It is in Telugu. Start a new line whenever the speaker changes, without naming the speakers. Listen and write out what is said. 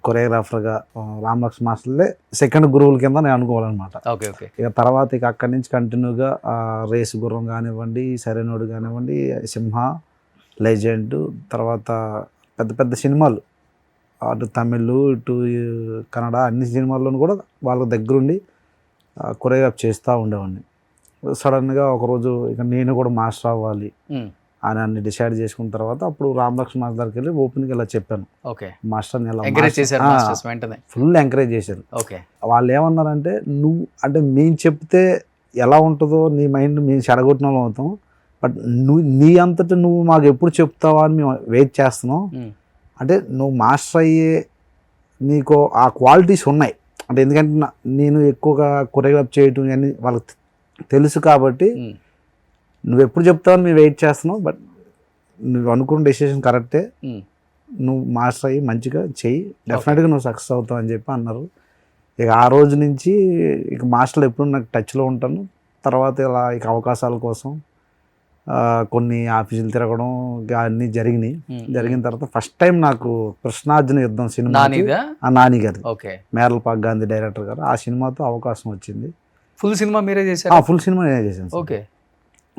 కొరియోగ్రాఫర్గా రామ్ లక్ష్మణ్ మాస్టర్లే సెకండ్ గురువుల కింద నేను అనుకోవాలన్నమాట.
Okay okay.
ఇక తర్వాత ఇక అక్కడి నుంచి కంటిన్యూగా రేసు గుర్రం కానివ్వండి, సరైనోడు కానివ్వండి, సింహ, లెజెండ్, తర్వాత పెద్ద పెద్ద సినిమాలు అటు తమిళ్ ఇటు కన్నడ అన్ని సినిమాల్లోనూ కూడా వాళ్ళ దగ్గరుండి కొరియోగ్రాఫ్ చేస్తూ ఉండేవాడిని. సడన్గా ఒకరోజు ఇక నేను కూడా మాస్టర్ అవ్వాలి అని అన్ని డిసైడ్ చేసుకున్న తర్వాత అప్పుడు రామ్ లక్ష్మణ్ మాస్టర్ దగ్గరికి వెళ్ళి ఓపెన్గా ఇలా చెప్పాను.
ఓకే.
మాస్టర్ని ఎలా
ఫుల్
ఎంకరేజ్ చేశారు.
ఓకే.
వాళ్ళు ఏమన్నారంటే నువ్వు అంటే మేము చెప్తే ఎలా ఉంటుందో నీ మైండ్ మేము చెడగొట్టిన వాళ్ళు అవుతాం, బట్ నీ అంతటా నువ్వు మాకు ఎప్పుడు చెప్తావా అని మేము వెయిట్ చేస్తున్నాం. అంటే నువ్వు మాస్టర్ అయ్యే నీకు ఆ క్వాలిటీస్ ఉన్నాయి అంటే, ఎందుకంటే నేను ఎక్కువగా కొరియోగ్రాఫ్ చేయటం అని వాళ్ళకి తెలుసు కాబట్టి నువ్వు ఎప్పుడు చెప్తావని మేము వెయిట్ చేస్తున్నావు, బట్ నువ్వు అనుకున్న డెసిషన్ కరెక్టే, నువ్వు మాస్టర్ అయ్యి మంచిగా చెయ్యి, డెఫినెట్గా నువ్వు సక్సెస్ అవుతావు అని చెప్పి అన్నారు. ఇక ఆ రోజు నుంచి ఇక మాస్టర్లు ఎప్పుడు నాకు టచ్లో ఉంటాను. తర్వాత ఇలా ఇక అవకాశాల కోసం కొన్ని ఆఫీసులు తిరగడం అన్నీ జరిగినాయి. జరిగిన తర్వాత ఫస్ట్ టైం నాకు కృష్ణార్జున యుద్ధం సినిమా నాని గారు, మేరలపాక్ గాంధీ డైరెక్టర్ గారు, ఆ సినిమాతో అవకాశం వచ్చింది.
ఫుల్ సినిమా మీరే చేశారు?
ఫుల్ సినిమా నేనే చేశాను.
ఓకే.